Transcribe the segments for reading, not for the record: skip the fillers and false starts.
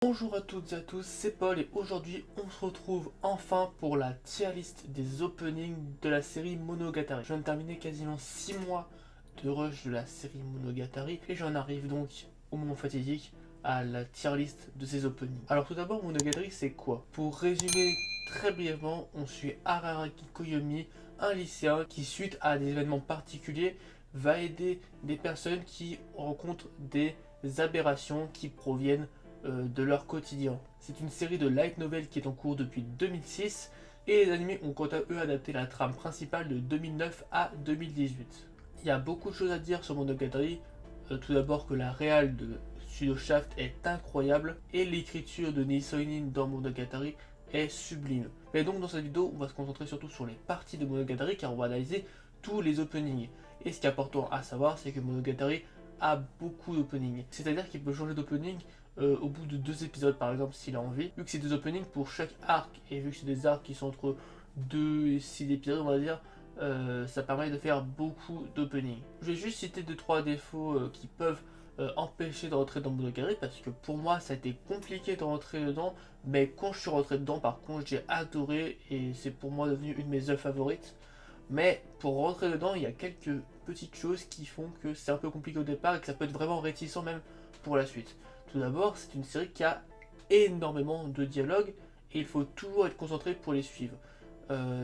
Bonjour à toutes et à tous, c'est Paul et aujourd'hui on se retrouve enfin pour la tier list des openings de la série Monogatari. Je viens de terminer quasiment 6 mois de rush de la série Monogatari et j'en arrive donc au moment fatidique à la tier list de ces openings. Alors tout d'abord, Monogatari c'est quoi? Pour résumer très brièvement, on suit Araragi Koyomi, un lycéen qui suite à des événements particuliers va aider des personnes qui rencontrent des aberrations qui proviennent de leur quotidien. C'est une série de light novel qui est en cours depuis 2006 et les animés ont quant à eux adapté la trame principale de 2009 à 2018. Il y a beaucoup de choses à dire sur Monogatari. Tout d'abord que la réal de Studio Shaft est incroyable et l'écriture de Nii Soinin dans Monogatari est sublime. Mais donc dans cette vidéo on va se concentrer surtout sur les parties de Monogatari car on va analyser tous les openings. Et ce qui est important à savoir c'est que Monogatari a beaucoup d'openings. C'est-à-dire qu'il peut changer d'opening au bout de 2 épisodes par exemple s'il a envie. Vu que c'est 2 openings pour chaque arc et vu que c'est des arcs qui sont entre 2 et 6 épisodes on va dire, ça permet de faire beaucoup d'openings. Je vais juste citer 2-3 défauts qui peuvent empêcher de rentrer dans Monogatari parce que pour moi ça a été compliqué de rentrer dedans, mais quand je suis rentré dedans par contre j'ai adoré et c'est pour moi devenu une de mes œuvres favorites. Mais pour rentrer dedans il y a quelques petites choses qui font que c'est un peu compliqué au départ et que ça peut être vraiment réticent même pour la suite. Tout d'abord, c'est une série qui a énormément de dialogues et il faut toujours être concentré pour les suivre.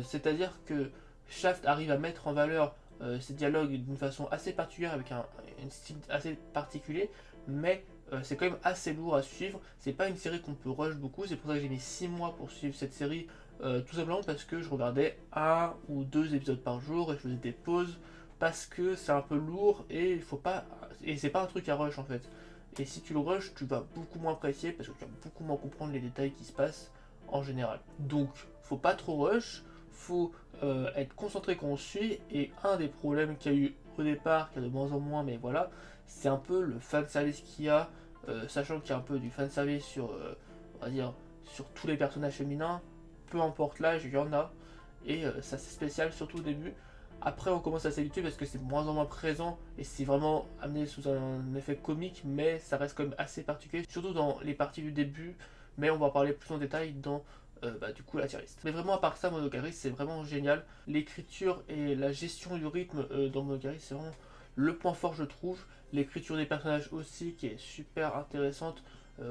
C'est-à-dire que Shaft arrive à mettre en valeur ces dialogues d'une façon assez particulière avec un style assez particulier, mais c'est quand même assez lourd à suivre. C'est pas une série qu'on peut rush beaucoup, c'est pour ça que j'ai mis 6 mois pour suivre cette série, tout simplement parce que je regardais 1 ou 2 épisodes par jour et je faisais des pauses parce que c'est un peu lourd et il faut pas, et c'est pas un truc à rush en fait. Et si tu le rush, tu vas beaucoup moins apprécier parce que tu vas beaucoup moins comprendre les détails qui se passent en général. Donc, faut pas trop rush, faut être concentré quand on suit. Et un des problèmes qu'il y a eu au départ, qu'il y a de moins en moins, mais voilà, c'est un peu le fanservice qu'il y a, sachant qu'il y a un peu du fanservice sur, on va dire, sur tous les personnages féminins, peu importe l'âge, il y en a. Et ça c'est spécial, surtout au début. Après, on commence à s'habituer parce que c'est de moins en moins présent et c'est vraiment amené sous un effet comique, mais ça reste quand même assez particulier, surtout dans les parties du début. Mais on va en parler plus en détail dans du coup la tier list. Mais vraiment, à part ça, Monogatari c'est vraiment génial. L'écriture et la gestion du rythme dans Monogatari c'est vraiment le point fort, je trouve. L'écriture des personnages aussi qui est super intéressante.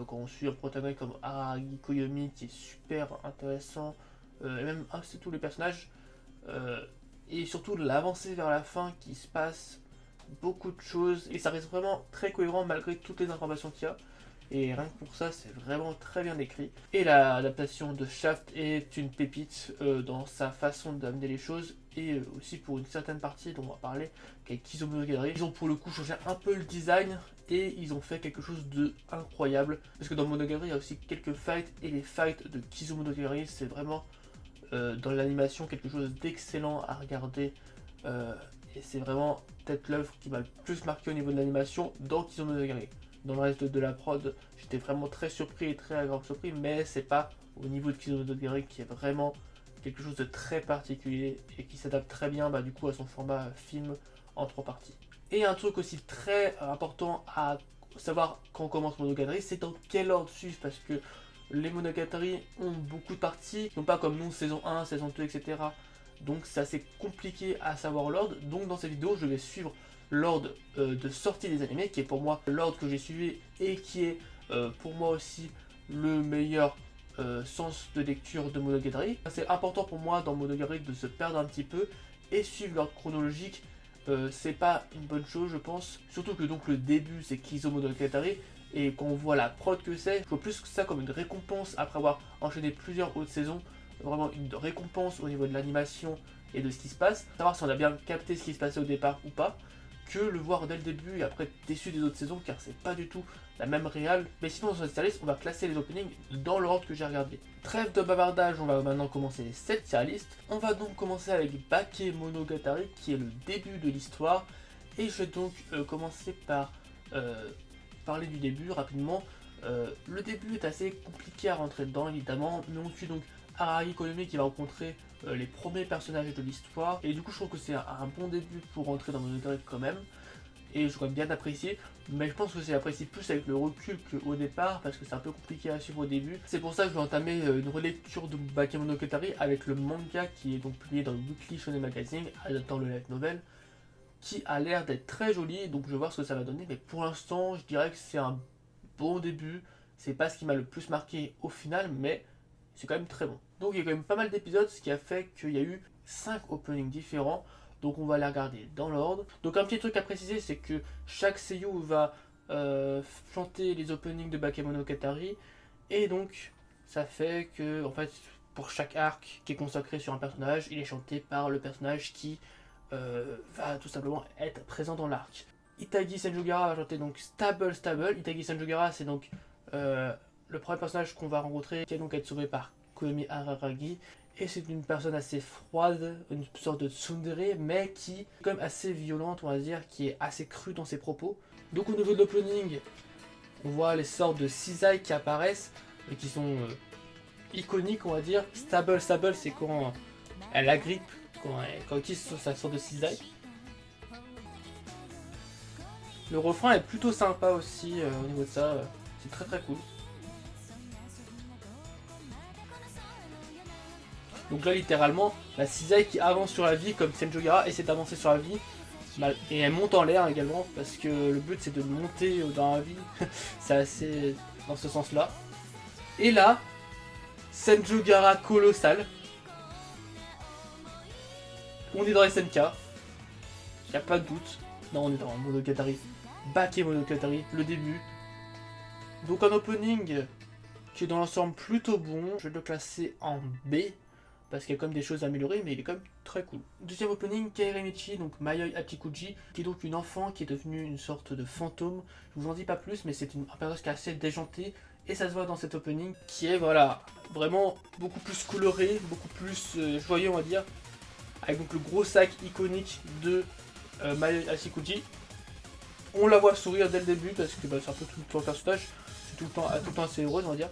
Quand on suit un protagoniste comme Araragi Koyomi qui est super intéressant, et même c'est tous les personnages. Et surtout l'avancée vers la fin qui se passe beaucoup de choses et ça reste vraiment très cohérent malgré toutes les informations qu'il y a et rien que pour ça c'est vraiment très bien écrit. Et l'adaptation de Shaft est une pépite dans sa façon d'amener les choses et aussi pour une certaine partie dont on va parler avec Kizo Monogatari. Ils ont pour le coup changé un peu le design et ils ont fait quelque chose de incroyable parce que dans Monogatari il y a aussi quelques fights et les fights de Kizo Monogatari c'est vraiment dans l'animation quelque chose d'excellent à regarder et c'est vraiment peut-être l'œuvre qui m'a le plus marqué au niveau de l'animation dans Kizo Monogatari. Dans le reste de la prod j'étais vraiment très surpris et très agréablement surpris, mais c'est pas au niveau de Kizo Monogatari qui est vraiment quelque chose de très particulier et qui s'adapte très bien du coup à son format film en 3 parties. Et un truc aussi très important à savoir quand on commence Monogatari, c'est dans quel ordre suivre parce que les Monogatari ont beaucoup de parties, non pas comme nous, saison 1, saison 2, etc. Donc c'est assez compliqué à savoir l'ordre. Donc dans cette vidéo, je vais suivre l'ordre de sortie des animés, qui est pour moi l'ordre que j'ai suivi et qui est pour moi aussi le meilleur sens de lecture de Monogatari. C'est important pour moi dans Monogatari de se perdre un petit peu et suivre l'ordre chronologique. C'est pas une bonne chose je pense, surtout que donc le début c'est Kizo Monogatari. Et quand on voit la prod que c'est, je vois plus que ça comme une récompense après avoir enchaîné plusieurs autres saisons. Vraiment une récompense au niveau de l'animation et de ce qui se passe. Savoir si on a bien capté ce qui se passait au départ ou pas. Que le voir dès le début et après déçu des autres saisons car c'est pas du tout la même réal. Mais sinon dans cette tier list, on va classer les openings dans l'ordre que j'ai regardé. Trêve de bavardage, on va maintenant commencer cette tier list. On va donc commencer avec Bake Monogatari qui est le début de l'histoire. Et je vais donc commencer par parler du début rapidement. Le début est assez compliqué à rentrer dedans évidemment, mais on suit donc Araragi Koyomi qui va rencontrer les premiers personnages de l'histoire, et du coup je trouve que c'est un bon début pour rentrer dans Monogatari quand même. et j'aurais bien apprécié, mais je pense que c'est apprécié plus avec le recul qu'au départ parce que c'est un peu compliqué à suivre au début. C'est pour ça que je vais entamer une relecture de Bakemonogatari avec le manga qui est donc publié dans le Weekly Shonen Magazine, adaptant le light novel, qui a l'air d'être très joli, donc je vais voir ce que ça va donner, mais pour l'instant je dirais que c'est un bon début. C'est pas ce qui m'a le plus marqué au final, mais c'est quand même très bon. Donc il y a quand même pas mal d'épisodes, ce qui a fait qu'il y a eu 5 openings différents. Donc on va les regarder dans l'ordre. Donc un petit truc à préciser, c'est que chaque seiyuu va chanter les openings de Bakemonogatari. Et donc ça fait que, en fait, pour chaque arc qui est consacré sur un personnage, il est chanté par le personnage qui va tout simplement être présent dans l'arc. Itagi Senjugara va chanter donc Stable Stable. Itagi Senjugara, c'est donc le premier personnage qu'on va rencontrer, qui va donc être sauvé par Koyomi Araragi. Et c'est une personne assez froide, une sorte de tsundere, mais qui est quand même assez violente, on va dire, qui est assez crue dans ses propos. Donc au niveau de l'opening, on voit les sortes de cisailles qui apparaissent, et qui sont iconiques, on va dire. Stable Stable, c'est quand elle agrippe, quand elle utilise sa sorte de cisaille. Le refrain est plutôt sympa aussi au niveau de ça, c'est très très cool. Donc là littéralement, la cisaille qui avance sur la vie comme Senjugara essaie d'avancer sur la vie. Et elle monte en l'air également parce que le but c'est de monter dans la vie. C'est assez dans ce sens là. Et là, Senjugara colossal. On est dans SNK. Y a pas de doute. Non, on est dans Monogatari. Bakemonogatari, le début. Donc un opening qui est dans l'ensemble plutôt bon. Je vais le classer en B. Parce qu'il y a quand même des choses à améliorer, mais il est quand même très cool. Deuxième opening, Kairemichi, donc Mayoi Hachikuji, qui est donc une enfant qui est devenue une sorte de fantôme. Je vous en dis pas plus, mais c'est un personnage qui est assez déjanté, et ça se voit dans cet opening, qui est voilà, vraiment beaucoup plus coloré, beaucoup plus joyeux on va dire, avec donc le gros sac iconique de Mayoi Hachikuji. On la voit sourire dès le début, parce que c'est un peu tout le temps le personnage, c'est tout le temps assez heureuse on va dire.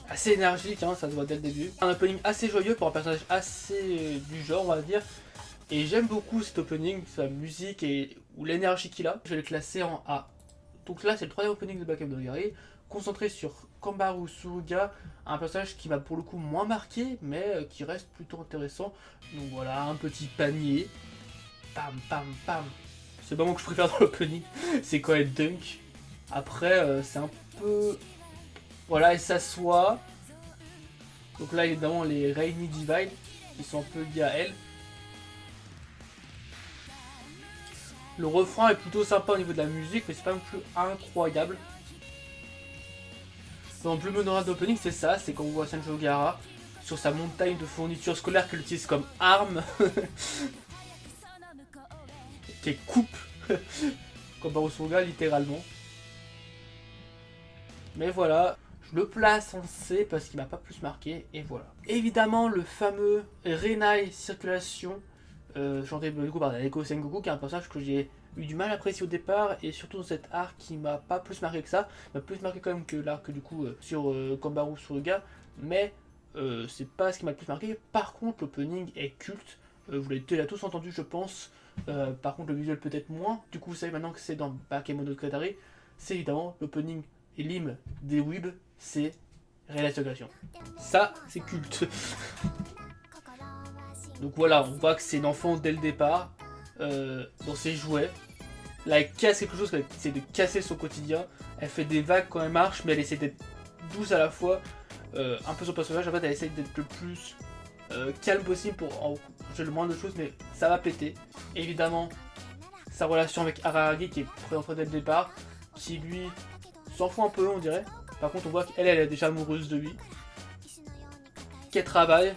Assez énergique, hein, ça se voit dès le début. Un opening assez joyeux pour un personnage assez du genre, on va dire. Et j'aime beaucoup cet opening, sa musique et ou l'énergie qu'il a. Je vais le classer en A. Donc là, c'est le troisième opening de Bakemonogatari, concentré sur Kombaru Suruga, un personnage qui m'a pour le coup moins marqué, mais qui reste plutôt intéressant. Donc voilà, un petit panier. Pam, pam, pam. C'est le moment que je préfère dans l'opening, c'est quand elle dunk. Après, c'est un peu... Voilà, elle s'assoit. Donc là, évidemment, les Rainy Divine qui sont un peu liés à elle. Le refrain est plutôt sympa au niveau de la musique, mais c'est pas non plus incroyable. Dans le plus mémorable d'opening, c'est ça, c'est quand on voit Senjugara sur sa montagne de fournitures scolaires qu'elle utilise comme arme. Qui coupe Kombaru Suruga littéralement. Mais voilà. Je le place en C parce qu'il m'a pas plus marqué, et voilà. Évidemment, le fameux Renai Circulation, chanté du coup par Neko Sengoku, qui est un personnage que j'ai eu du mal à apprécier au départ, et surtout dans cet arc qui m'a pas plus marqué que ça, m'a plus marqué quand même que l'arc du coup sur Kombaru Suruga, mais c'est pas ce qui m'a le plus marqué. Par contre, l'opening est culte, vous l'avez déjà tous entendu je pense, par contre le visuel peut-être moins, du coup vous savez maintenant que c'est dans Bakemonogatari, c'est évidemment l'opening et l'hymne des Weeb, c'est Renai Circulation. Ça, c'est culte. Donc voilà, on voit que c'est une enfant dès le départ, dans ses jouets. Là, elle casse quelque chose, elle essaie de casser son quotidien. Elle fait des vagues quand elle marche, mais elle essaie d'être douce à la fois. Un peu son personnage, en fait, elle essaie d'être le plus calme possible pour encourager le moins de choses, mais ça va péter. Évidemment, sa relation avec Araragi qui est présentée dès le départ, qui lui s'en fout un peu, on dirait. Par contre, on voit qu'elle est déjà amoureuse de lui. Qu'elle travaille.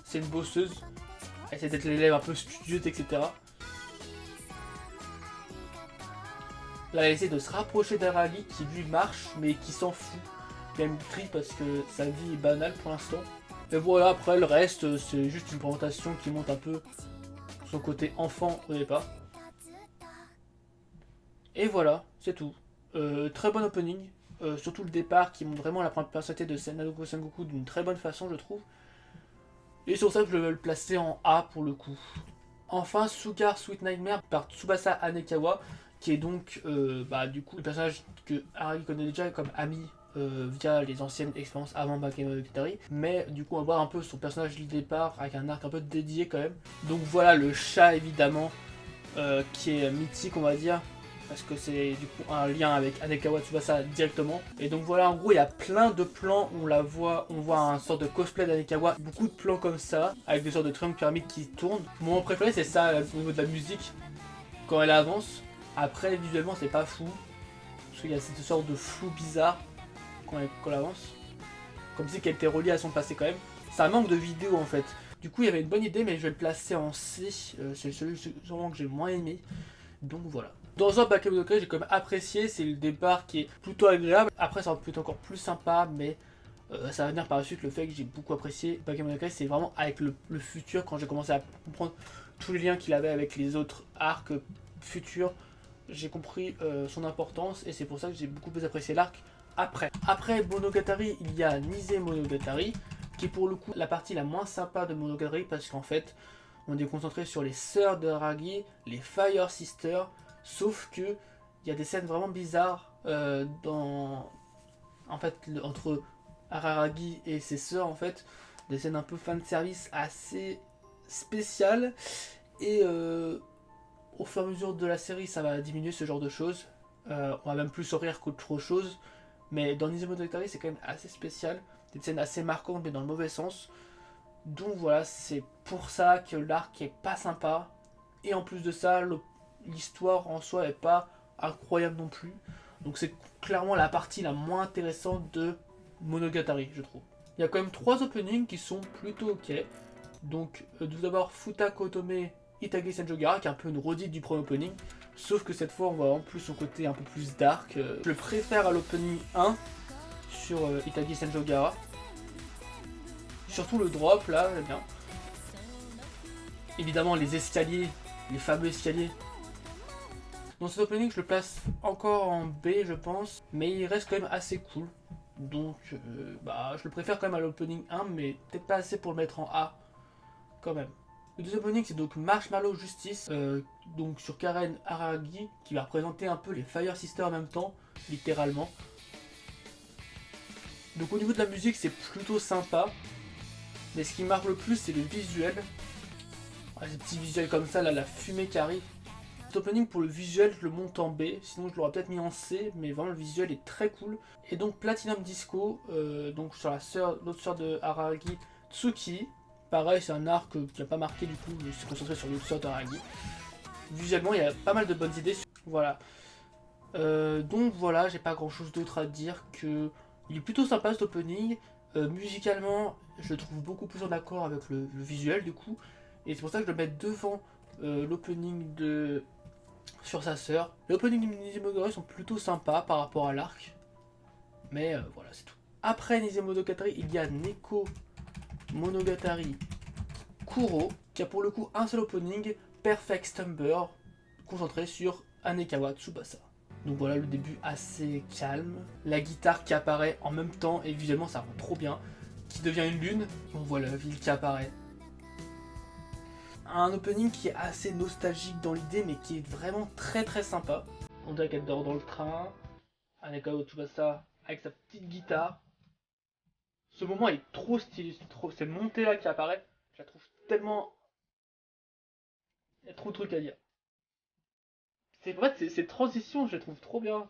C'est une bosseuse. Elle essaie d'être l'élève un peu studieuse, etc. Là, elle essaie de se rapprocher d'Araragi qui lui marche, mais qui s'en fout. Même triste parce que sa vie est banale pour l'instant. Et voilà, après le reste, c'est juste une présentation qui montre un peu son côté enfant au départ. Et voilà, c'est tout. Très bon opening. Surtout le départ qui montre vraiment la personnalité de Neko Sengoku d'une très bonne façon je trouve. Et sur ça je vais le placer en A pour le coup. Enfin, Sugar Sweet Nightmare par Tsubasa Anekawa, qui est donc du coup le personnage que Harry connaît déjà comme ami via les anciennes expériences avant Bakemonogatari. Mais du coup on va voir un peu son personnage du départ avec un arc un peu dédié quand même. Donc voilà le chat évidemment qui est mythique on va dire. Parce que c'est du coup un lien avec Anekawa Tsubasa directement. Et donc voilà, en gros, il y a plein de plans où on voit un sort de cosplay d'Anekawa. Beaucoup de plans comme ça, avec des sortes de triangles pyramides qui tournent. Mon préféré, c'est ça au niveau de la musique, quand elle avance. Après, visuellement, c'est pas fou. Parce qu'il y a cette sorte de flou bizarre quand elle avance. Comme si qu'elle était reliée à son passé quand même. Ça manque de vidéo en fait. Du coup, il y avait une bonne idée, mais je vais le placer en C. C'est celui sûrement que j'ai le moins aimé. Donc voilà. Dans un Bakemonogatari, j'ai quand même apprécié, c'est le départ qui est plutôt agréable. Après, ça va être encore plus sympa, mais ça va venir par la suite. Le fait que j'ai beaucoup apprécié Bakemonogatari, c'est vraiment avec le futur, quand j'ai commencé à comprendre tous les liens qu'il avait avec les autres arcs futurs, j'ai compris son importance et c'est pour ça que j'ai beaucoup plus apprécié l'arc après. Après Monogatari, il y a Nise Monogatari, qui est pour le coup la partie la moins sympa de Monogatari parce qu'en fait, on est concentré sur les sœurs de Araragi, les Fire Sisters, sauf que il y a des scènes vraiment bizarres entre Araragi et ses sœurs en fait, des scènes un peu fanservice assez spéciales et au fur et à mesure de la série ça va diminuer ce genre de choses. On va même plus rire qu'autre chose, mais dans Nise Monogatari c'est quand même assez spécial, des scènes assez marquantes mais dans le mauvais sens. Donc voilà, c'est pour ça que l'arc est pas sympa. Et en plus de ça, l'histoire en soi est pas incroyable non plus. Donc c'est clairement la partie la moins intéressante de Monogatari, je trouve. Il y a quand même 3 openings qui sont plutôt ok. Donc tout d'abord Futako Otome Itagi Senjogara, qui est un peu une redite du premier opening. Sauf que cette fois on voit en plus son côté un peu plus dark. Je le préfère à l'opening 1 sur Itagi Senjogara. Surtout le drop là, j'aime bien. Évidemment les escaliers, les fameux escaliers. Dans cet opening je le place encore en B je pense, mais il reste quand même assez cool. Donc je le préfère quand même à l'opening 1, mais peut-être pas assez pour le mettre en A quand même. Le deuxième opening c'est donc Marshmallow Justice, donc sur Karen Araragi, qui va représenter un peu les Fire Sisters en même temps, littéralement. Donc au niveau de la musique c'est plutôt sympa. Mais ce qui marque le plus, c'est le visuel. Ces petits visuels comme ça, là, la fumée qui arrive. Cet opening, pour le visuel, je le monte en B. Sinon, je l'aurais peut-être mis en C. Mais vraiment, le visuel est très cool. Et donc, Platinum Disco, donc sur l'autre sœur de Araragi, Tsuki. Pareil, c'est un arc qui n'a pas marqué du coup. Je suis concentré sur l'autre sœur d'Araragi. Visuellement, il y a pas mal de bonnes idées. Voilà. Donc voilà, j'ai pas grand chose d'autre à dire que. Il est plutôt sympa cet opening. Musicalement, je le trouve beaucoup plus en accord avec le visuel du coup, et c'est pour ça que je le mets devant l'opening de sur sa sœur. Les openings de Nise Monogatari sont plutôt sympas par rapport à l'arc, mais voilà, c'est tout. Après Nise Monogatari, il y a Neko Monogatari Kuro, qui a pour le coup un seul opening, Perfect Stumber, concentré sur Anekawa Tsubasa. Donc voilà, le début assez calme, la guitare qui apparaît en même temps et visuellement ça rend trop bien, qui devient une lune, on voit la ville qui apparaît. Un opening qui est assez nostalgique dans l'idée mais qui est vraiment très très sympa. On dirait qu'elle dort dans le train, Anekawa Tsubasa avec sa petite guitare. Ce moment est trop stylé, cette montée là qui apparaît, je la trouve tellement... Il y a trop de trucs à dire. C'est vrai, ces transitions, je les trouve trop bien.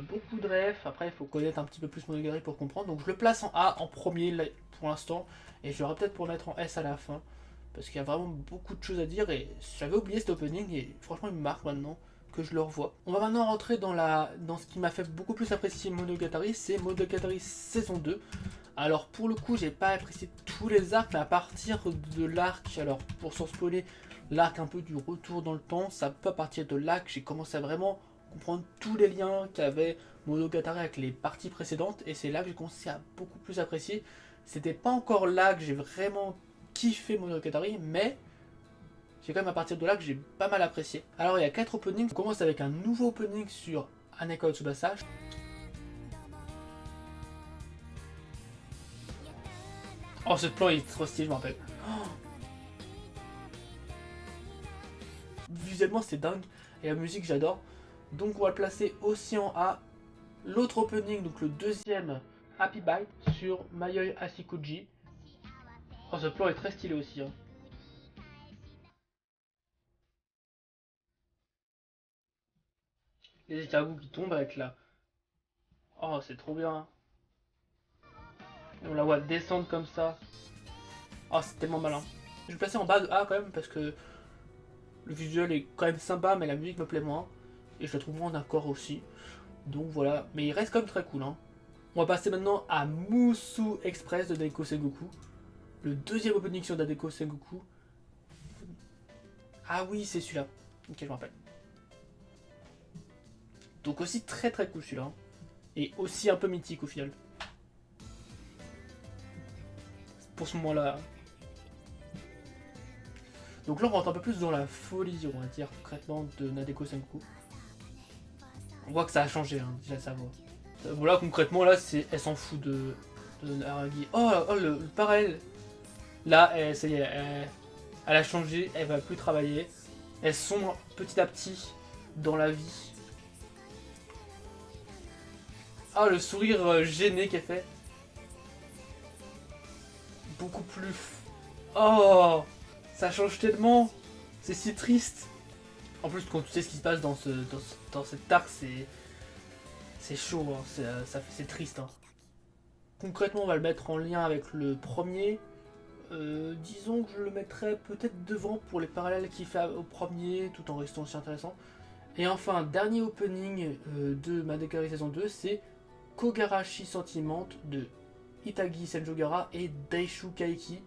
Beaucoup de refs, après il faut connaître un petit peu plus Monogatari pour comprendre. Donc je le place en A en premier pour l'instant. Et je l'aurai peut-être pour le mettre en S à la fin. Parce qu'il y a vraiment beaucoup de choses à dire. Et j'avais oublié cet opening et franchement il me marque maintenant que je le revois. On va maintenant rentrer dans ce qui m'a fait beaucoup plus apprécier Monogatari. C'est Monogatari saison 2. Alors pour le coup j'ai pas apprécié tous les arcs, mais à partir de l'arc, alors pour s'en spoiler, l'arc un peu du retour dans le temps, ça peut à partir de là que j'ai commencé à vraiment comprendre tous les liens qu'avait Monogatari avec les parties précédentes, et c'est là que j'ai commencé à beaucoup plus apprécier. C'était pas encore là que j'ai vraiment kiffé Monogatari, mais c'est quand même à partir de là que j'ai pas mal apprécié. Alors il y a 4 openings, on commence avec un nouveau opening sur Anekawa Tsubasa. Oh, ce plan il est trop stylé, je m'en rappelle. Oh. visuellement c'est dingue, et la musique j'adore. Donc on va le placer aussi en A. L'autre opening, donc le deuxième, Happy Bite, sur Mayoi Ashikuji. Oh, ce plan est très stylé aussi. Hein. Les escargots qui tombent avec la... Oh, c'est trop bien. Et on la voit descendre comme ça. Oh, c'est tellement malin. Je vais le placer en bas de A quand même parce que le visuel est quand même sympa, mais la musique me plaît moins. Et je la trouve moins en accord aussi. Donc voilà, mais il reste quand même très cool. Hein. On va passer maintenant à Musu Express de Daiko Sengoku. Le deuxième opening sur Daiko Sengoku. Ah oui, c'est celui-là. Ok, je me rappelle. Donc aussi très très cool celui-là. Hein. Et aussi un peu mythique au final. Pour ce moment-là. Donc là on rentre un peu plus dans la folie, on va dire concrètement, de Nadeko Sengoku. On voit que ça a changé, hein, déjà ça voit. Voilà, concrètement là, elle s'en fout de Naragi. Oh, le parallèle. Là, ça y est, elle a changé, elle va plus travailler. Elle sombre petit à petit dans la vie. Ah, le sourire gêné qu'elle fait. Beaucoup plus... Oh, ça change tellement. C'est si triste. En plus, quand tu sais ce qui se passe dans cette arc, c'est chaud, hein. C'est triste. Hein. Concrètement, on va le mettre en lien avec le premier. Disons que je le mettrais peut-être devant pour les parallèles qu'il fait au premier, tout en restant aussi intéressant. Et enfin, dernier opening de Madekari saison 2, c'est Kogarashi Sentiment de Itagi Senjogara et Daishu Kaiki,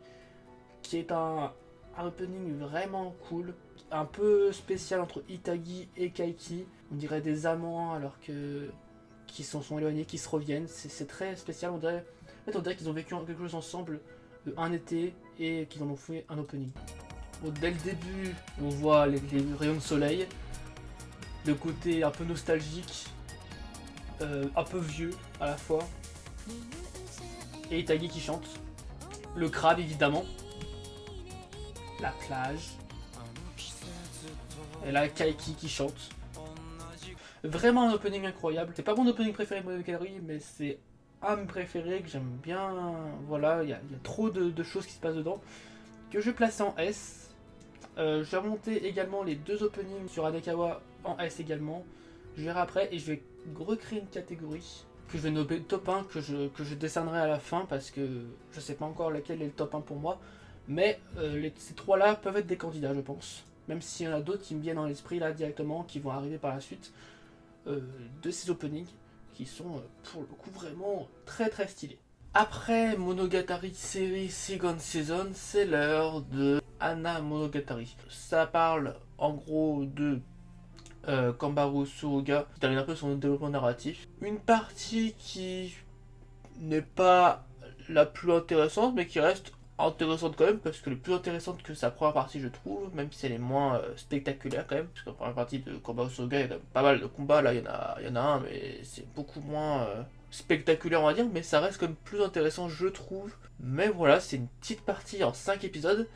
qui est un opening vraiment cool, un peu spécial entre Itagi et Kaiki. On dirait des amants alors que qui sont éloignés, qui se reviennent. C'est très spécial. On dirait qu'ils ont vécu quelque chose ensemble un été et qu'ils en ont fait un opening. Bon, dès le début, on voit les rayons de soleil, le côté un peu nostalgique, un peu vieux à la fois, et Itagi qui chante, le crabe évidemment, la plage, et là Kaiki qui chante. Vraiment un opening incroyable. C'est pas mon opening préféré de Monogatari, mais c'est un de mes préférés que j'aime bien. Voilà, il y a trop de choses qui se passent dedans que je vais placer en S. Je vais remonter également les deux openings sur Adekawa en S également. Je verrai après et je vais recréer une catégorie que je vais nommer top 1 que je décernerai à la fin parce que je sais pas encore lequel est le top 1 pour moi. Mais ces trois là peuvent être des candidats, je pense. Même s'il y en a d'autres qui me viennent dans l'esprit là directement, qui vont arriver par la suite de ces openings, qui sont pour le coup vraiment très très stylés. Après Monogatari série Second Season, c'est l'heure de Anna Monogatari. Ça parle en gros de Kambaru Suruga, qui termine un peu son développement narratif. Une partie qui n'est pas la plus intéressante, mais qui reste intéressante quand même, parce que le plus intéressante que sa première partie je trouve, même si elle est moins spectaculaire quand même, parce que la première partie de Kambaru Suruga, il y a quand même pas mal de combats, là il y en a un, mais c'est beaucoup moins spectaculaire on va dire, mais ça reste quand même plus intéressant je trouve. Mais voilà, c'est une petite partie en 5 épisodes,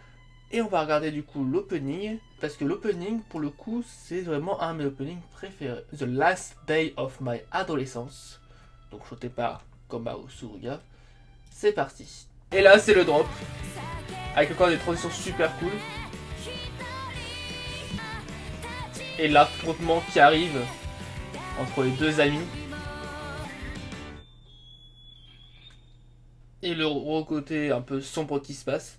et on va regarder du coup l'opening, parce que l'opening pour le coup c'est vraiment un de mes openings préférés. The Last Day of My Adolescence, donc chanté par Kambaru Suruga. C'est parti. Et là c'est le drop, avec encore des transitions super cool. Et l'affrontement qui arrive entre les deux amis. Et le côté un peu sombre qui se passe.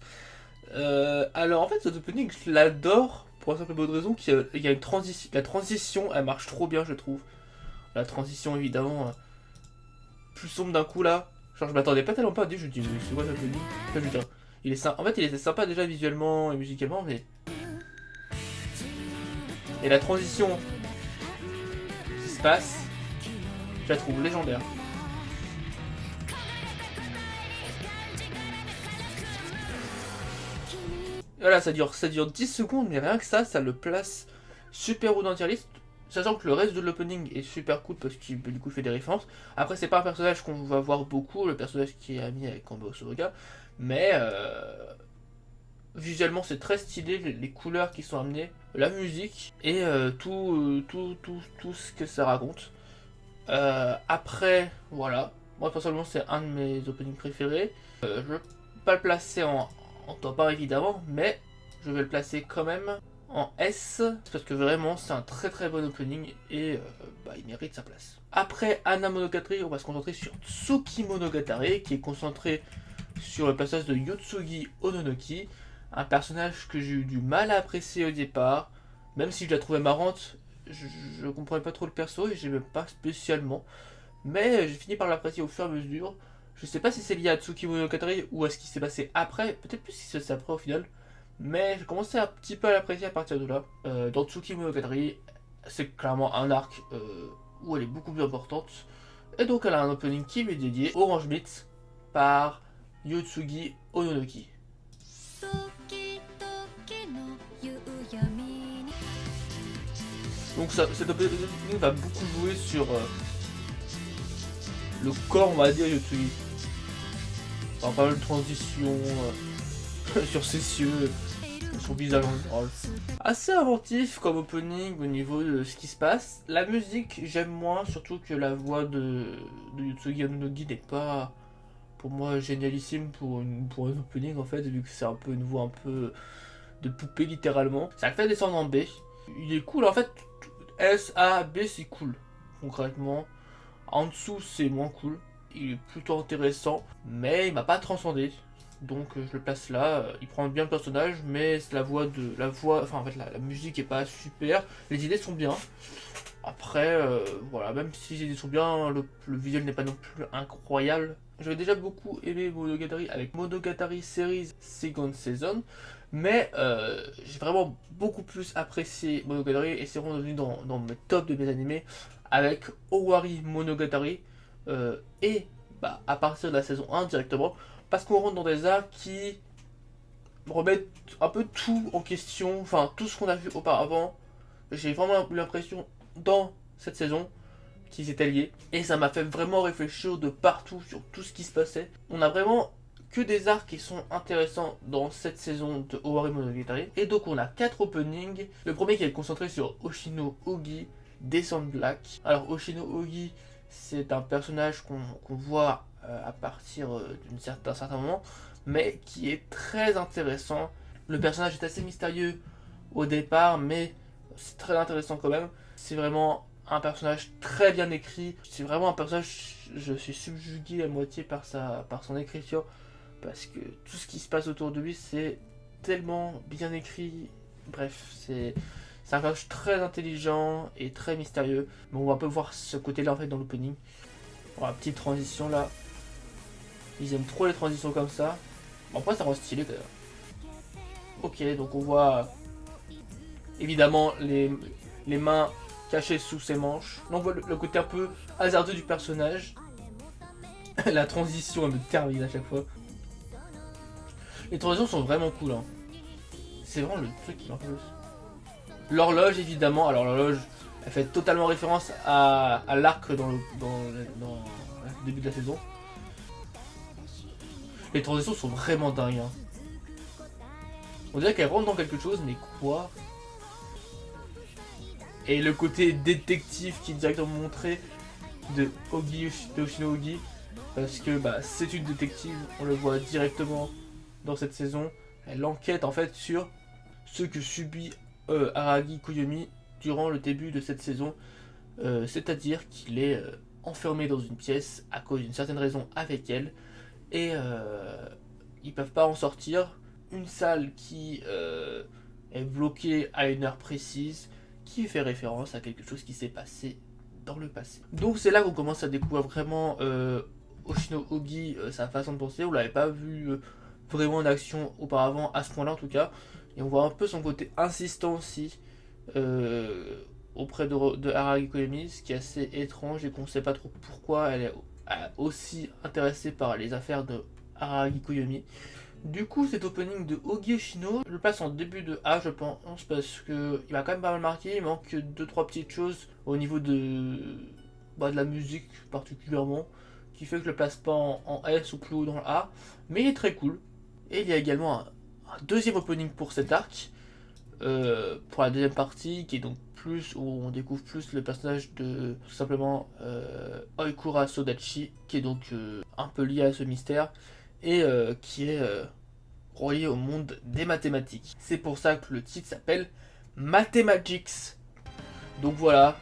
Alors en fait cet opening je l'adore pour la simple bonne raison qu'il y a une transition. La transition elle marche trop bien je trouve. La transition évidemment plus sombre d'un coup là. Genre je m'attendais pas tellement pas à dire, je me dis mais c'est quoi cet opening. Enfin, je veux dire, il est sympa. En fait il était sympa déjà visuellement et musicalement mais... Et la transition qui se passe, je la trouve légendaire. Voilà, ça dure 10 secondes, mais rien que ça le place super haut dans la tier list. Sachant que le reste de l'opening est super cool parce qu'il du coup fait des références. Après, c'est pas un personnage qu'on va voir beaucoup, le personnage qui est ami avec Kambaru Suruga, mais Visuellement, c'est très stylé, les couleurs qui sont amenées, la musique et tout ce que ça raconte. Après, voilà. Moi, personnellement, c'est un de mes openings préférés. Je vais pas le placer en top 1 évidemment, mais je vais le placer quand même en S, parce que vraiment c'est un très très bon opening et il mérite sa place. Après Anna Monogatari, on va se concentrer sur Tsuki Monogatari, qui est concentré sur le passage de Yotsugi Ononoki, un personnage que j'ai eu du mal à apprécier au départ, même si je la trouvais marrante, je comprenais pas trop le perso et j'aimais pas spécialement, mais j'ai fini par l'apprécier au fur et à mesure. Je sais pas si c'est lié à Tsuki Monogatari ou à ce qui s'est passé après, peut-être plus si c'est après au final. Mais j'ai commencé un petit peu à l'apprécier à partir de là. Dans Tsuki Monogatari, c'est clairement un arc où elle est beaucoup plus importante. Et donc elle a un opening qui lui est dédié, Orange Meat, par Yotsugi Ononoki. Donc cet opening va beaucoup jouer sur le corps, on va dire, Yotsugi. Enfin, pas mal de transitions sur ses cieux, son visage en général. Assez inventif comme opening au niveau de ce qui se passe. La musique, j'aime moins, surtout que la voix de Yotsugi Ononoki n'est pas, pour moi, génialissime pour un opening en fait, vu que c'est un peu une voix un peu de poupée littéralement. Ça le fait descendre en B. Il est cool en fait. S, A, B c'est cool, concrètement. En dessous c'est moins cool. Il est plutôt intéressant, mais il m'a pas transcendé. Donc je le place là, il prend bien le personnage, mais la voix, enfin en fait la musique est pas super, les idées sont bien. Après, voilà, même si les idées sont bien, le visuel n'est pas non plus incroyable. J'avais déjà beaucoup aimé Monogatari avec Monogatari Series Second Season, mais j'ai vraiment beaucoup plus apprécié Monogatari et c'est vraiment devenu dans mes tops de mes animés avec Owari Monogatari et à partir de la saison 1 directement, parce qu'on rentre dans des arcs qui remettent un peu tout en question, enfin tout ce qu'on a vu auparavant. J'ai vraiment eu l'impression dans cette saison qu'ils étaient liés, et ça m'a fait vraiment réfléchir de partout sur tout ce qui se passait. On a vraiment que des arcs qui sont intéressants dans cette saison de Owari Monogatari, et donc on a 4 openings. Le premier qui est concentré sur Oshino Ogi, Descend Black. Alors Oshino Ogi, c'est un personnage qu'on voit à partir d'un certain moment, mais qui est très intéressant. Le personnage est assez mystérieux au départ, mais c'est très intéressant quand même. C'est vraiment un personnage très bien écrit. C'est vraiment un personnage, je suis subjugué à moitié par son écriture, parce que tout ce qui se passe autour de lui, c'est tellement bien écrit. Bref, c'est un personnage très intelligent et très mystérieux. Mais on va un peu voir ce côté-là en fait dans l'opening. Voilà, petite transition là. Ils aiment trop les transitions comme ça. Bon, après ça rend stylé d'ailleurs. Ok, donc on voit évidemment les mains cachées sous ses manches. Là on voit le côté un peu hasardeux du personnage. La transition elle me termine à chaque fois. Les transitions sont vraiment cool hein. C'est vraiment le truc qui m'intéresse. L'horloge évidemment, alors l'horloge elle fait totalement référence à l'arc dans le début de la saison. Les transitions sont vraiment dingues hein. On dirait qu'elle rentre dans quelque chose, mais quoi? Et le côté détective qui est directement montré de Oshino Ogi, parce que c'est une détective, on le voit directement dans cette saison. Elle enquête en fait sur ce que subit Aragi Koyomi durant le début de cette saison, c'est-à-dire qu'il est enfermé dans une pièce à cause d'une certaine raison avec elle, et ils peuvent pas en sortir. Une salle qui est bloquée à une heure précise, qui fait référence à quelque chose qui s'est passé dans le passé. Donc c'est là qu'on commence à découvrir vraiment Oshino Ogi, sa façon de penser. On l'avait pas vu vraiment en action auparavant, à ce point-là en tout cas. Et on voit un peu son côté insistant aussi auprès de Aragi Koyomi, ce qui est assez étrange et qu'on sait pas trop pourquoi elle est aussi intéressée par les affaires de Aragi Koyomi. Du coup, cet opening de Ogi Oshino, je le place en début de A, je pense, parce que il m'a quand même pas mal marqué. Il manque 2-3 petites choses au niveau de la musique particulièrement, qui fait que je le place pas en S ou plus haut dans le A, mais il est très cool. Et il y a également un deuxième opening pour cet arc, pour la deuxième partie, qui est donc plus, où on découvre plus le personnage de, tout simplement, Oikura Sodachi, qui est donc un peu lié à ce mystère, et qui est relié au monde des mathématiques. C'est pour ça que le titre s'appelle Mathematics. Donc voilà,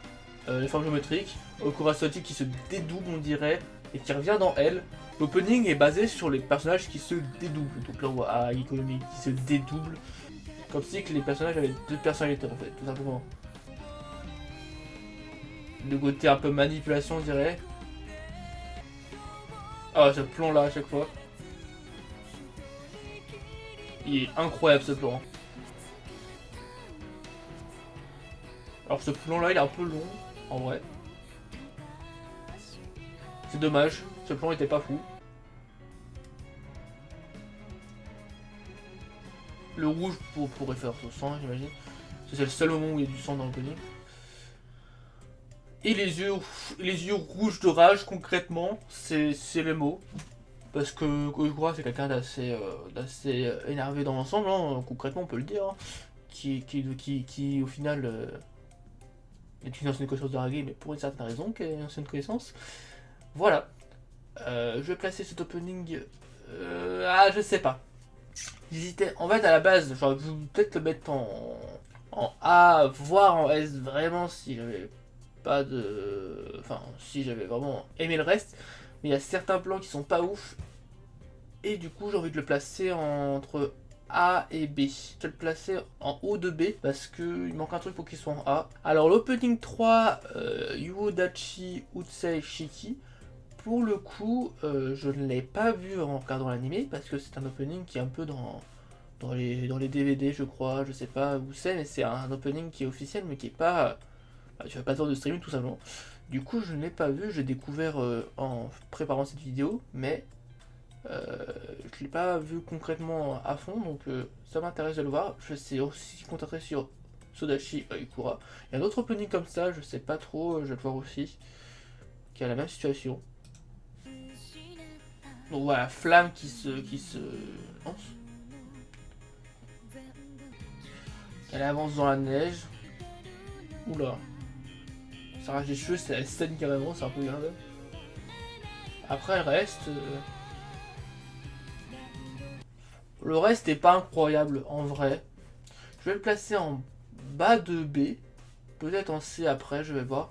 les formes géométriques, Oikura Sodachi qui se dédouble, on dirait, et qui revient dans elle. L'opening est basé sur les personnages qui se dédoublent. Donc là on voit Ikonomi qui se dédouble. Comme si que les personnages avaient deux personnalités en fait, tout simplement. Le côté un peu manipulation on dirait. Ah ce plan là à chaque fois. Il est incroyable ce plan. Alors ce plan là il est un peu long en vrai. C'est dommage, ce plan était pas fou. Le rouge pour référence au sang j'imagine. C'est le seul moment où il y a du sang dans le l'opening. Et les yeux rouges de rage concrètement, c'est les mots. Parce que Oikura c'est quelqu'un d'assez énervé dans l'ensemble, hein, concrètement on peut le dire. Hein, qui au final est une ancienne connaissance de Rage, mais pour une certaine raison, qui est une ancienne connaissance. Voilà. Je vais placer cet opening. Je sais pas. J'hésitais. En fait, à la base, j'aurais peut-être le mettre en A, voire en S, vraiment, si j'avais pas de. Enfin, si j'avais vraiment aimé le reste. Mais il y a certains plans qui sont pas ouf. Et du coup, j'ai envie de le placer entre A et B. Je vais le placer en haut de B parce qu'il manque un truc pour qu'il soit en A. Alors, l'opening 3, Yuodachi Utsei Shiki. Pour le coup, je ne l'ai pas vu en regardant l'animé parce que c'est un opening qui est un peu dans les DVD, je crois. Je sais pas où c'est, mais c'est un opening qui est officiel, mais qui est pas. Tu vas pas faire de streaming tout simplement. Du coup, je ne l'ai pas vu. J'ai découvert en préparant cette vidéo, mais je ne l'ai pas vu concrètement à fond, donc ça m'intéresse de le voir. Je sais aussi concentrer sur Sodachi Oikura. Il y a un autre opening comme ça, je sais pas trop, je vais le voir aussi, qui a la même situation. Donc voilà, flamme qui se lance. Elle avance dans la neige. Oula. Ça arrache les cheveux, c'est la scène carrément, c'est un peu grave. Après elle reste. Le reste est pas incroyable en vrai. Je vais le placer en bas de B. Peut-être en C après, je vais voir.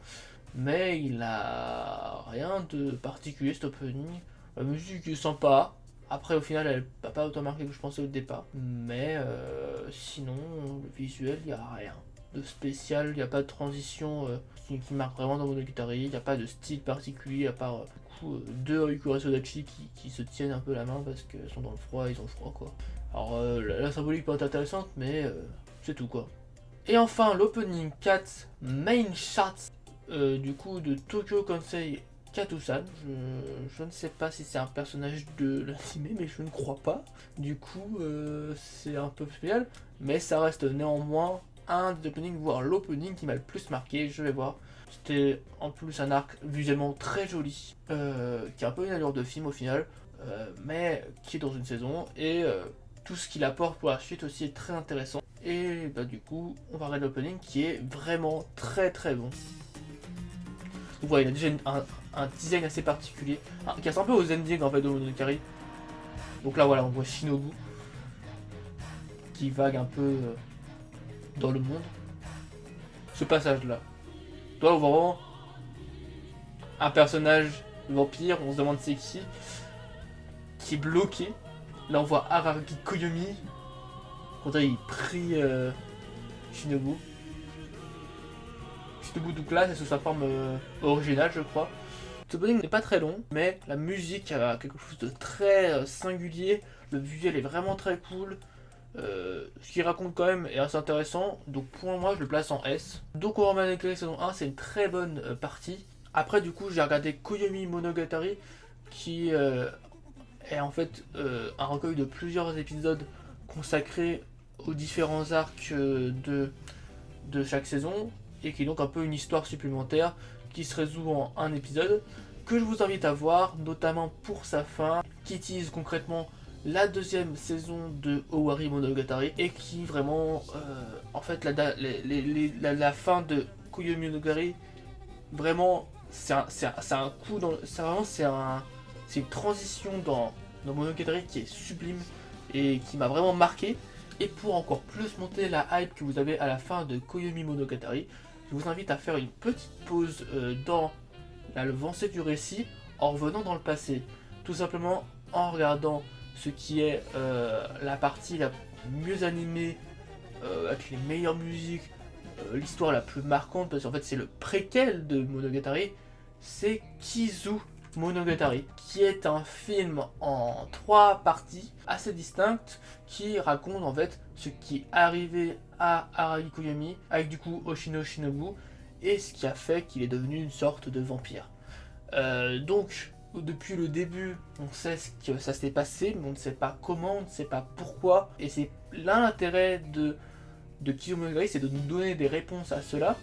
Mais il a rien de particulier cet opening. La musique est sympa. Après au final elle n'a pas autant marqué que je pensais au départ. Mais sinon le visuel il n'y a rien de spécial. Il n'y a pas de transition qui marque vraiment dans Monogatari. Il n'y a pas de style particulier à part deux Oikura Sodachi qui se tiennent un peu la main parce qu'ils sont dans le froid, ils ont froid quoi. Alors la symbolique peut être intéressante mais c'est tout quoi. Et enfin l'opening 4 main charts du coup de Tokyo Kansei Katusan. Je ne sais pas si c'est un personnage de l'anime mais je ne crois pas. Du coup c'est un peu spécial mais ça reste néanmoins un des openings, voire l'opening qui m'a le plus marqué, je vais voir. C'était en plus un arc visuellement très joli, qui a un peu une allure de film au final, mais qui est dans une saison, et tout ce qu'il apporte pour la suite aussi est très intéressant. Et bah, du coup, on va regarder l'opening qui est vraiment très très bon. Vous voyez, il a déjà un design assez particulier, qui ressemble un peu aux endings en fait de Monogatari. Donc là voilà, on voit Shinobu, qui vague un peu dans le monde. Ce passage là. Là on voit vraiment un personnage vampire, on se demande c'est qui est bloqué. Là on voit Araki Koyomi. Quand il prie Shinobu. Shinobu donc là c'est sous sa forme originale je crois. Ce opening n'est pas très long, mais la musique a quelque chose de très singulier. Le visuel est vraiment très cool. Ce qu'il raconte quand même est assez intéressant, donc pour moi je le place en S. Donc War Monogatari saison 1 c'est une très bonne partie. Après du coup j'ai regardé Koyomi Monogatari qui est en fait un recueil de plusieurs épisodes consacrés aux différents arcs de chaque saison et qui est donc un peu une histoire supplémentaire qui se résout en un épisode que je vous invite à voir, notamment pour sa fin qui utilise concrètement la deuxième saison de Owari Monogatari et qui vraiment, en fait, la fin de Koyomi Monogatari, vraiment, c'est un coup dans, c'est une transition dans Monogatari qui est sublime et qui m'a vraiment marqué. Et pour encore plus monter la hype que vous avez à la fin de Koyomi Monogatari, je vous invite à faire une petite pause dans l'avancée du récit en revenant dans le passé. Tout simplement en regardant ce qui est la partie la mieux animée, avec les meilleures musiques, l'histoire la plus marquante, parce qu'en fait c'est le préquel de Monogatari, c'est Kizu Monogatari, qui est un film en 3 parties assez distinctes qui raconte en fait ce qui est arrivé à Araki Koyomi avec du coup Oshino Shinobu et ce qui a fait qu'il est devenu une sorte de vampire. Donc depuis le début, on sait ce que ça s'est passé, mais on ne sait pas comment, on ne sait pas pourquoi, et c'est l'intérêt de Kizu Monogatari, c'est de nous donner des réponses à cela.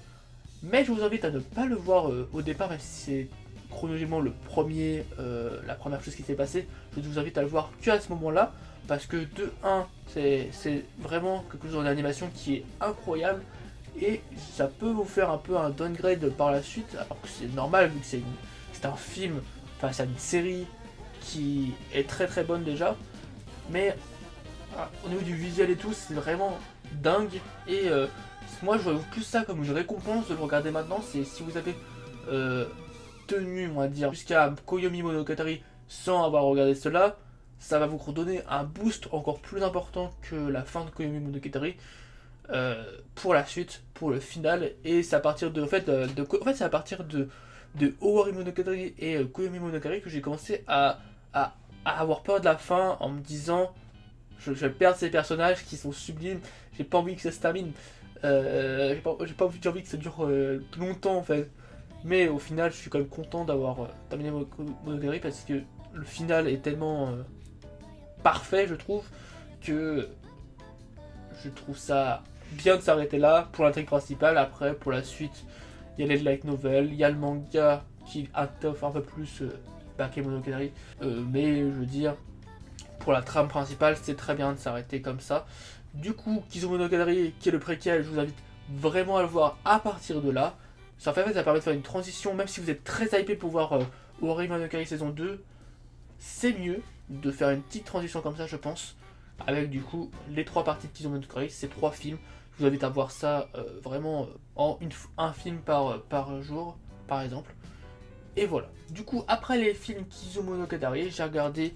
Mais je vous invite à ne pas le voir au départ, même si c'est chronologiquement la première chose qui s'est passée. Je vous invite à le voir que à ce moment-là, parce que de 1, c'est vraiment quelque chose en animation qui est incroyable, et ça peut vous faire un peu un downgrade par la suite, alors que c'est normal vu que c'est un film, enfin c'est une série qui est très très bonne déjà, mais au niveau du visuel et tout, c'est vraiment dingue, et moi je vois plus ça comme une récompense de le regarder maintenant. C'est si vous avez tenu, on va dire, jusqu'à Koyomi Monogatari sans avoir regardé cela, ça va vous redonner un boost encore plus important que la fin de Koyomi Monogatari pour la suite, pour le final. Et c'est à partir de, en fait c'est à partir de Owari Monogatari et Koyomi Monogatari que j'ai commencé à avoir peur de la fin en me disant je vais perdre ces personnages qui sont sublimes, j'ai pas envie que ça se termine. J'ai pas envie que ça dure longtemps en fait. Mais au final, je suis quand même content d'avoir terminé Monogatari parce que le final est tellement parfait, je trouve, que je trouve ça bien de s'arrêter là pour l'intrigue principale. Après, pour la suite, il y a les light novels, il y a le manga qui offre un peu plus que Monogatari. Mais je veux dire, pour la trame principale, c'est très bien de s'arrêter comme ça. Du coup, Kizu Monogatari, qui est le préquel, je vous invite vraiment à le voir à partir de là. Ça permet de faire une transition, même si vous êtes très hypé pour voir Owari Monogatari saison 2, c'est mieux de faire une petite transition comme ça, je pense, avec du coup les 3 parties de Kizu Monogatari, ces 3 films. Je vous invite à voir ça vraiment en un film par jour, par exemple. Et voilà. Du coup, après les films Kizu Monogatari, j'ai regardé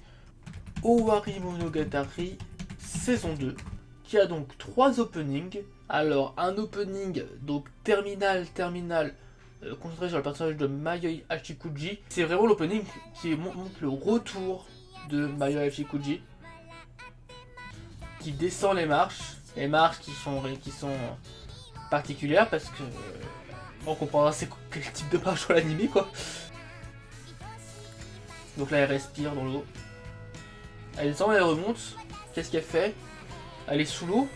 Owari Monogatari saison 2, qui a donc 3 openings. Alors, un opening donc terminal, concentré sur le personnage de Mayoi Hachikuji. C'est vraiment l'opening qui montre le retour de Mayoi Hachikuji, qui descend les marches qui sont particulières parce que on comprendra c'est quel type de marche sur l'anime quoi. Donc là elle respire dans l'eau, elle descend, elle remonte. Qu'est-ce qu'elle fait? Elle est sous l'eau.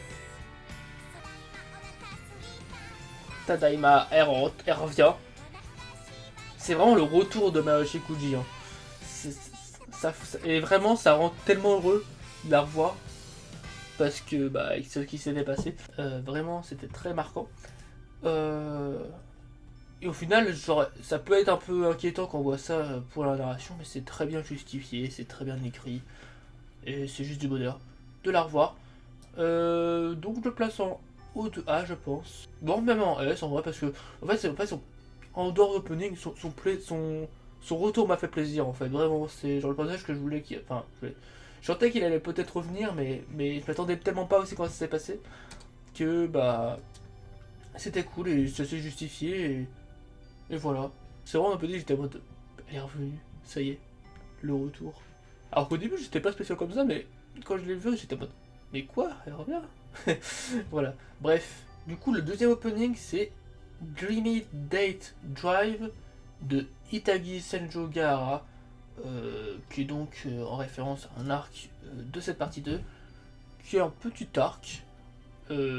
Tadaima, elle revient. C'est vraiment le retour de Mayoi Hachikuji. Hein. Et vraiment, ça rend tellement heureux de la revoir. Parce que, avec ce qui s'était passé, vraiment, c'était très marquant. Et au final, genre, ça peut être un peu inquiétant quand on voit ça pour la narration, mais c'est très bien justifié, c'est très bien écrit. Et c'est juste du bonheur de la revoir. Donc je le place en haut de A, je pense. Bon, même en S en vrai, parce que en fait, en dehors d'opening, son retour m'a fait plaisir en fait. Vraiment, c'est genre le personnage que je voulais qu'il. Enfin, je sentais qu'il allait peut-être revenir, mais je m'attendais tellement pas aussi quand ça s'est passé que c'était cool et ça s'est justifié et voilà. C'est vraiment un peu dit, j'étais en mode elle est revenue, ça y est, le retour. Alors qu'au début, j'étais pas spécial comme ça, mais quand je l'ai vu, j'étais en mode mais quoi, elle revient. Voilà, bref. Du coup, le deuxième opening, c'est Dreamy Date Drive de Itagi Senjo Gahara, qui est donc en référence à un arc de cette partie 2, qui est un petit arc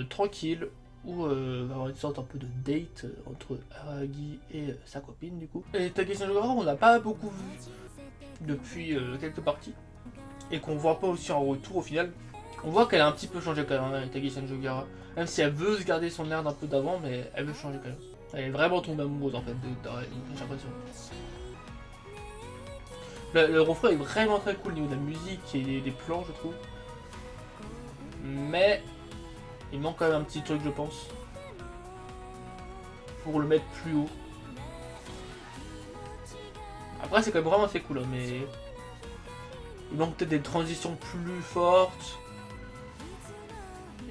tranquille, où va y avoir une sorte un peu de date entre Aragi et sa copine du coup. Et Itagi Senjo Gahara, on l'a pas beaucoup vu depuis quelques parties. et qu'on voit pas aussi en retour au final. On voit qu'elle a un petit peu changé quand même, Itagi Sanjogara. Même si elle veut se garder son air d'un peu d'avant, mais elle veut changer quand même. Elle est vraiment tombée amoureuse en fait j'ai l'impression. Le refrain est vraiment très cool au niveau de la musique et des plans, je trouve. Mais il manque quand même un petit truc, je pense, pour le mettre plus haut. Après, c'est quand même vraiment très cool, hein, mais il manque peut-être des transitions plus fortes.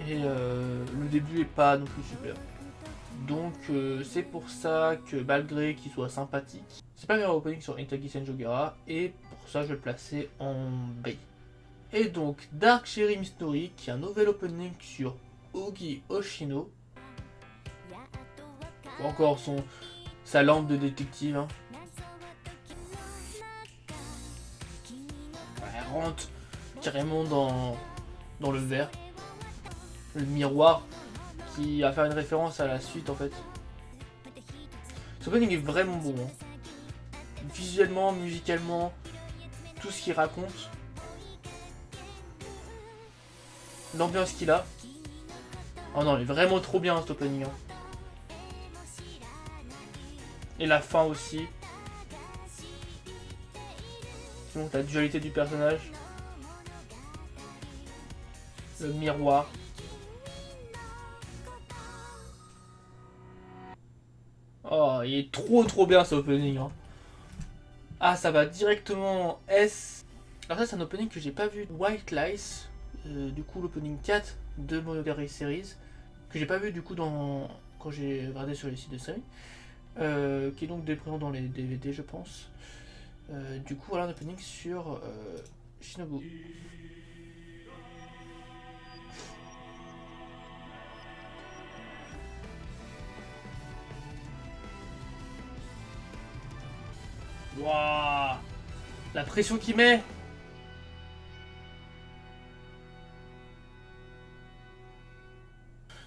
Et le début est pas non plus super. Donc c'est pour ça que malgré qu'il soit sympathique, c'est pas le meilleur opening sur Itagi Sanjogara, et pour ça je vais le placer en B. Et donc Dark Cherry Mystery, qui est un nouvel opening sur Ogi Oshino. Encore sa lampe de détective. Hein. Elle rentre carrément dans le verre. Le miroir qui va faire une référence à la suite en fait. Ce opening est vraiment beau. Hein. Visuellement, musicalement, tout ce qu'il raconte. L'ambiance qu'il a. Oh non, il est vraiment trop bien cet opening. Hein. Et la fin aussi. Donc la dualité du personnage. Le miroir. Oh, il est trop bien ce opening. Hein. Ah, ça va directement en S. Alors ça c'est un opening que j'ai pas vu. White Lies. Du coup l'opening 4 de Monogatari Series. Que j'ai pas vu du coup quand j'ai regardé sur les sites de série. Qui est donc présent dans les DVD je pense. Du coup voilà un opening sur Shinobu. Waouh, la pression qu'il met.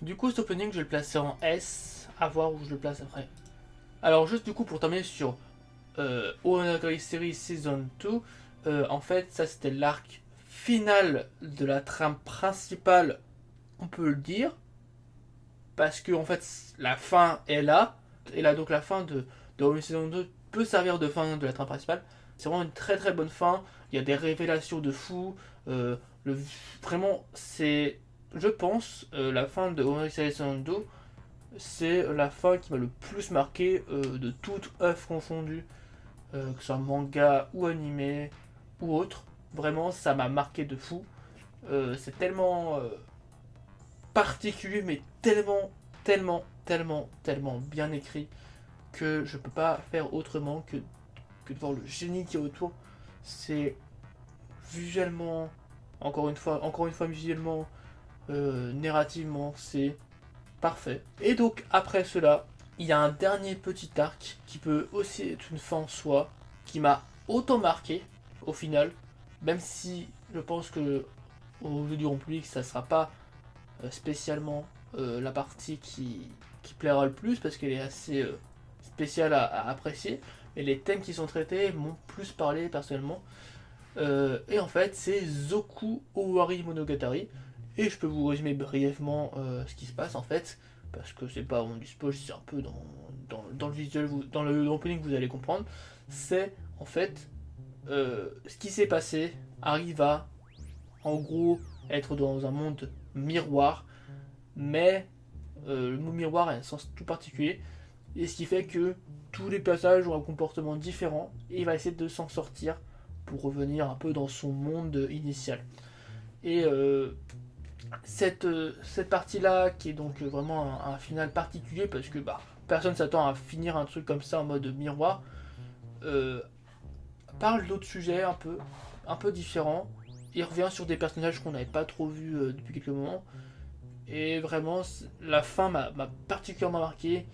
Du coup cet opening je vais le placer en S. À voir où je le place après. Alors juste du coup pour terminer sur Ohanagari Series Season 2, en fait ça c'était l'arc final de la trame principale, on peut le dire, parce que en fait la fin est là, et là donc la fin de Ohanagari Season 2 peut servir de fin de la trame principale. C'est vraiment une très bonne fin, il y a des révélations de fou, vraiment c'est, je pense, la fin de Ohanagari Series Season 2, c'est la fin qui m'a le plus marqué de toute œuvre confondue. Que ce soit manga ou animé ou autre. Vraiment, ça m'a marqué de fou. C'est tellement particulier, mais tellement bien écrit que je peux pas faire autrement que de voir le génie qui est autour. C'est visuellement, encore une fois visuellement, narrativement, c'est parfait. Et donc après cela, il y a un dernier petit arc qui peut aussi être une fin en soi, qui m'a autant marqué au final, même si je pense que au jeu du grand public ça sera pas spécialement la partie qui plaira le plus parce qu'elle est assez spéciale à apprécier, mais les thèmes qui sont traités m'ont plus parlé personnellement. Et en fait c'est Zoku Owari Monogatari, et je peux vous résumer brièvement ce qui se passe en fait, parce que c'est pas du spoil, c'est un peu dans le visuel, dans le opening vous allez comprendre. C'est en fait ce qui s'est passé arrive à en gros être dans un monde miroir, mais le mot miroir a un sens tout particulier, et ce qui fait que tous les personnages ont un comportement différent, et il va essayer de s'en sortir pour revenir un peu dans son monde initial. Et cette partie-là, qui est donc vraiment un final particulier, parce que personne s'attend à finir un truc comme ça en mode miroir, parle d'autres sujets un peu différents. Il revient sur des personnages qu'on n'avait pas trop vus depuis quelques moments. Et vraiment, la fin m'a particulièrement marqué.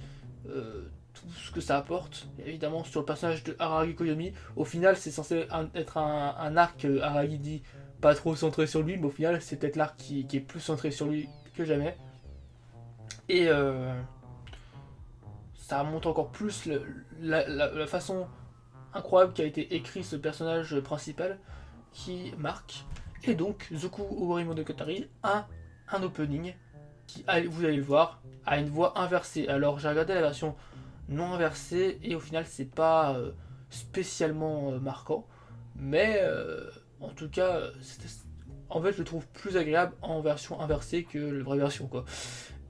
Tout ce que ça apporte, évidemment, sur le personnage de Aragi Koyomi. Au final, c'est censé être un arc Aragi dit pas trop centré sur lui, mais au final, c'est peut-être l'arc qui est plus centré sur lui que jamais. Et ça montre encore plus la façon incroyable qui a été écrit ce personnage principal. qui marque. Et donc, Zoku Owari Monogatari a un opening qui, vous allez le voir, a une voix inversée. Alors, j'ai regardé la version non inversée et au final, c'est pas spécialement marquant. Mais en tout cas, en fait, je le trouve plus agréable en version inversée que la vraie version, quoi.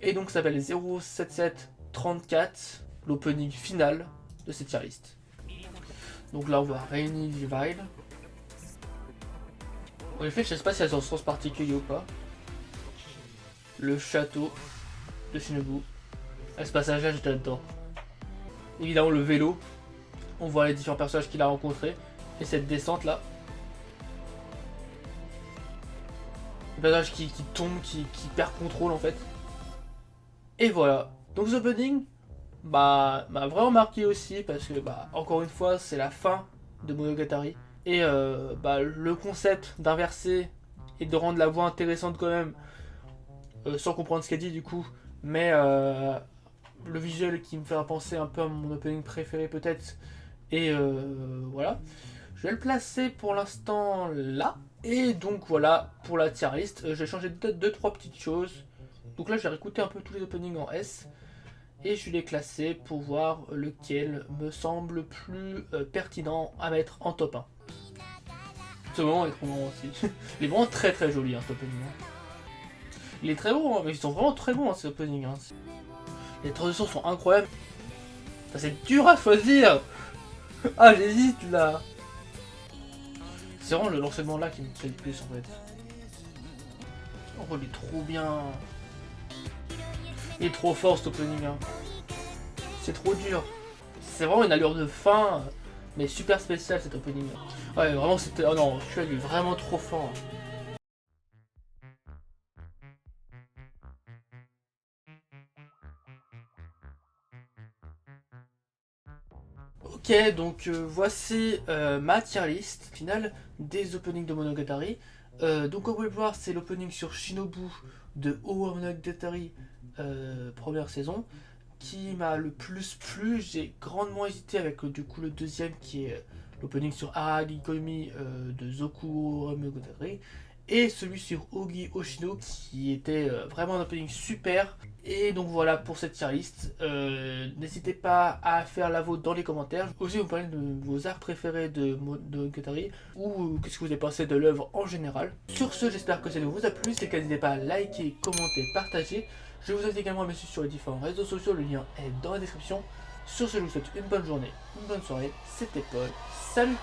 Et donc, ça s'appelle 07734, l'opening final de cette tier list. Donc là, on voit Rainy Vile. En effet, je sais pas si elles ont un sens particulier ou pas. Le château de Shinobu. À ce passage-là, j'étais là-dedans. Évidemment, le vélo. On voit les différents personnages qu'il a rencontrés. Et cette descente-là. Le personnage qui tombe, qui perd contrôle en fait. Et voilà. Donc ce opening m'a vraiment marqué aussi parce que encore une fois c'est la fin de Monogatari. Et le concept d'inverser et de rendre la voix intéressante quand même, sans comprendre ce qu'elle dit du coup, mais le visuel qui me fait penser un peu à mon opening préféré peut-être. Et voilà. Je vais le placer pour l'instant là. Et donc voilà pour la tier list. Je vais changer peut-être 2-3 petites choses. Donc là je vais réécouter un peu tous les openings en S. Et je vais les classer pour voir lequel me semble plus pertinent à mettre en top 1. Ce moment est trop bon aussi. Il est vraiment très très joli cet opening. Il est très beau, mais ils sont vraiment très bons ces openings. Les transitions sont incroyables. C'est dur à choisir. Ah j'hésite là. C'est vraiment l'enchaînement là qui me plaît le plus en fait. Oh il est trop bien. Il est trop fort cet opening. C'est trop dur. C'est vraiment une allure de fin, mais super spécial cet opening. Ouais vraiment c'était. Oh non, celui-là il est vraiment trop fort. Ok, donc voici ma tier list finale des openings de Monogatari. Donc comme vous pouvez le voir, c'est l'opening sur Shinobu de Owa Monogatari première saison qui m'a le plus plu. J'ai grandement hésité avec du coup le deuxième qui est l'opening sur Aragi Komi de Zoku Monogatari et celui sur Ogi Oshino qui était vraiment un opening super. Et donc voilà pour cette tier list. N'hésitez pas à faire la vôtre dans les commentaires. Aussi vous parlez de vos arcs préférés de Monogatari ou qu'est-ce que vous avez pensé de l'œuvre en général. Sur ce, j'espère que ça vous a plu. C'est n'hésitez pas à liker, commenter, partager. Je vous invite également à me suivre sur les différents réseaux sociaux. Le lien est dans la description. Sur ce, je vous souhaite une bonne journée, une bonne soirée. C'était Paul. Salut!